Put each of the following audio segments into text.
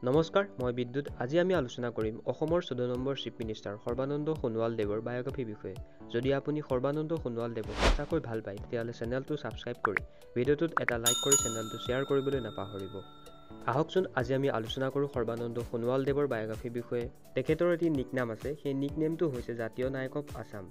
নমস্কাৰ, মই বিদ্যুৎ। আজি আমি আলোচনা কৰিম অসমৰ 14 নম্বৰ চিফ মিনিষ্টাৰ সৰ্বানন্দ সোণোৱালদেৱৰ বায়োগ্ৰাফী বিষয়ে। যদি আপুনি সৰ্বানন্দ সোণোৱালদেৱক সঁচাকৈ ভাল পায়, তেতিয়াহ'লে চেনেলটো ছাবস্ক্ৰাইব কৰি ভিডিঅ'টোত এটা লাইক কৰি চেনেলটো শ্বেয়াৰ কৰিবলৈ নাপাহৰিব। আহকচোন আজি আমি আলোচনা কৰোঁ সৰ্বানন্দ সোণোৱালদেৱৰ বায়োগ্ৰাফীৰ বিষয়ে। তেখেতৰ এটি নিকনাম আছে, সেই নিকনেমটো হৈছে জাতীয় নায়ক অফ আছাম।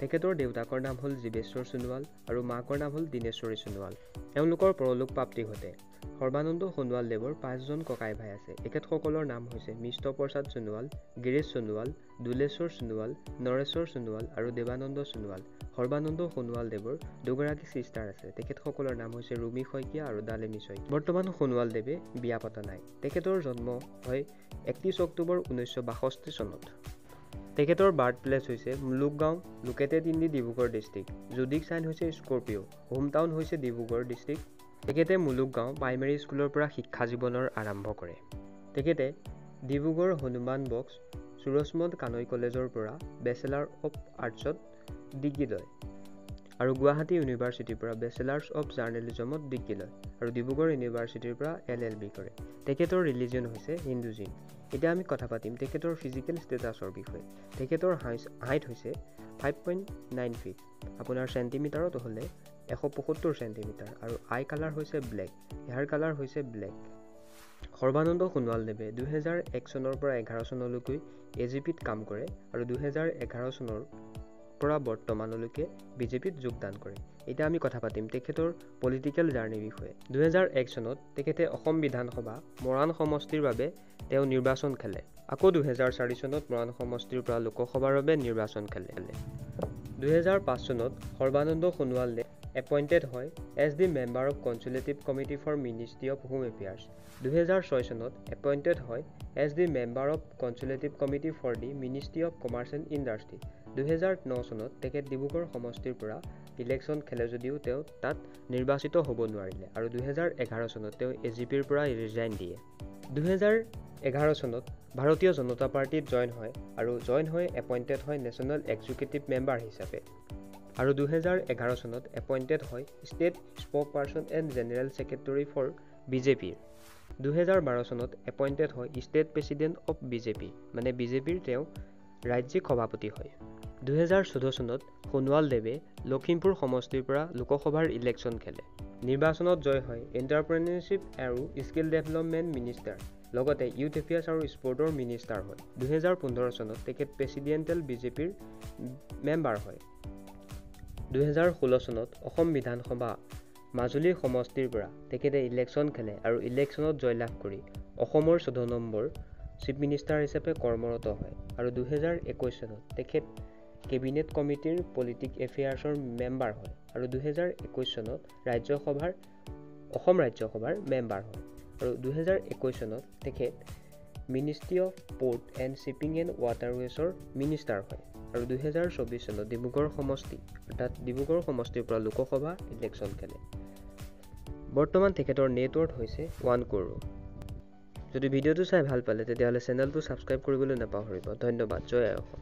তেখেতৰ দেউতাকৰ নাম হ'ল জীৱেশ্বৰ সোণোৱাল আৰু মাকৰ নাম হ'ল দীনেশ্বৰী সোণোৱাল। এওঁলোকৰ পৰলোক প্ৰাপ্তি ঘটে। সৰ্বানন্দ সোণোৱালদেৱৰ 5জন ককাই ভাই আছে। এখেতসকলৰ নাম হৈছে মিষ্ট প্ৰসাদ সোণোৱাল, গিৰীশ সোণোৱাল, দুলেশ্বৰ সোণোৱাল, নৰেশ্বৰ সোণোৱাল আৰু দেৱানন্দ সোণোৱাল। সৰ্বানন্দ সোণোৱালদেৱৰ দুগৰাকী ছিষ্টাৰ আছে। তেখেতসকলৰ নাম হৈছে ৰুমি শইকীয়া আৰু ডালিমী শইকীয়া। বৰ্তমান সোণোৱালদেৱে বিয়া পতা নাই। তেখেতৰ জন্ম হয় 31 অক্টোবৰ 1962 চনত। তেখেতৰ বাৰ্থ প্লেচ হৈছে Mulukgaon, located in the Dibrugarh district. Zodiac sign হৈছে স্কৰ্পিঅ'। হোম টাউন হৈছে ডিব্ৰুগড় ডিষ্ট্ৰিক্ট। তেখেতে মুলুকগাঁও প্ৰাইমেৰী স্কুলৰ পৰা শিক্ষা জীৱনৰ আৰম্ভ কৰে। তেখেতে ডিব্ৰুগড় হনুমান বক্স সুৰজমল কানৈ কলেজৰ পৰা বেচেলাৰ অৱ আৰ্টছত ডিগ্ৰী লয় আৰু গুৱাহাটী ইউনিভাৰ্চিটিৰ পৰা বেচেলাৰ্ছ অৱ জাৰ্নেলিজমত ডিগ্ৰী লয় আৰু ডিব্ৰুগড় ইউনিভাৰ্চিটিৰ পৰা LLB কৰে। তেখেতৰ ৰিলিজন হৈছে হিন্দুজিম। এতিয়া আমি কথা পাতিম তেখেতৰ ফিজিকেল ষ্টেটাছৰ বিষয়ে। তেখেতৰ হাইট হৈছে 5.9 ফিট, আপোনাৰ চেণ্টিমিটাৰত হ'লে 175 চেণ্টিমিটাৰ আৰু আই কালাৰ হৈছে ব্লেক, হেয়াৰ কালাৰ হৈছে ব্লেক। সৰ্বানন্দ সোণোৱালদেৱে 2001 চনৰ পৰা 11 চনলৈকে AGPত কাম কৰে আৰু 2011 চনৰ পৰা বৰ্তমানলৈকে BJPত যোগদান কৰে। এতিয়া আমি কথা পাতিম তেখেতৰ পলিটিকেল জাৰ্ণিৰ বিষয়ে। 2001 চনত তেখেতে অসম বিধানসভা মৰাণ সমষ্টিৰ বাবে তেওঁ নিৰ্বাচন খেলে। আকৌ 2004 চনত মৰাণ সমষ্টিৰ পৰা লোকসভাৰ বাবে নিৰ্বাচন খেলে। 2005 চনত সৰ্বানন্দ সোণোৱালদেৱ এপইণ্টেড হয় as the member of consultative committee for ministry of home affairs. 2006 চনত এপইণ্টেড হয় as the member of consultative committee for the ministry of commerce and industry. 2009 চনত তেখেত ডিব্ৰুগড় সমষ্টিৰ পৰা ইলেকশ্যন খেলে যদিও তেওঁ তাত নিৰ্বাচিত হ'ব নোৱাৰিলে আৰু 2011 চনত তেওঁ AGPৰ পৰা ৰিজাইন দিয়ে। 2011 চনত ভাৰতীয় জনতা পাৰ্টিত জইন হয় আৰু জইন হৈ এপইণ্টেড হয় নেশ্যনেল এক্সিকিউটিভ মেম্বাৰ হিচাপে আৰু 2011 চনত এপইণ্টেড হয় state spokesperson and general secretary for BJPৰ। 2012 চনত এপইণ্টেড হয় ষ্টেট প্ৰেছিডেণ্ট অফ BJP, মানে BJPৰ তেওঁ ৰাজ্যিক সভাপতি হয়। 2014 চনত সোণোৱালদেৱে লখিমপুৰ সমষ্টিৰ পৰা লোকসভাৰ ইলেকশ্যন খেলে। নিৰ্বাচনত জয় হয় এণ্টাৰপ্ৰেনিয়ৰশ্বিপ আৰু স্কিল ডেভেলপমেণ্ট মিনিষ্টাৰ, লগতে ইউথ এফেয়াৰ্ছ আৰু স্পৰ্টৰ মিনিষ্টাৰ হয়। 2015 চনত তেখেত প্ৰেছিডেণ্টেল BJPৰ মেম্বাৰ হয়। 2016 চনত অসম বিধানসভা মাজুলী সমষ্টিৰ পৰা তেখেতে ইলেকশ্যন খেলে আৰু ইলেকশ্যনত জয়লাভ কৰি অসমৰ 14 নম্বৰ চিফ মিনিষ্টাৰ হিচাপে কৰ্মৰত হয় আৰু 2021 চনত তেখেত কেবিনেট কমিটিৰ পলিটিক এফেয়াৰ্ছৰ মেম্বাৰ হয় আৰু 2021 চনত অসম ৰাজ্যসভাৰ মেম্বাৰ হয় আৰু 2021 চনত তেখেত ministry of port and shipping and ৱাটাৰৱেজৰ মিনিষ্টাৰ হয় আৰু 2024 চনত ডিব্ৰুগড় সমষ্টি অৰ্থাৎ ডিব্ৰুগড় সমষ্টিৰ পৰা লোকসভা ইলেকশ্যন খেলে। বৰ্তমান তেখেতৰ নেটৱৰ্থ হৈছে 1 crore। যদি ভিডিঅ'টো চাই ভাল পালে তেতিয়াহ'লে চেনেলটো ছাবস্ক্ৰাইব কৰিবলৈ নাপাহৰিব। ধন্যবাদ। জয় আই অসম।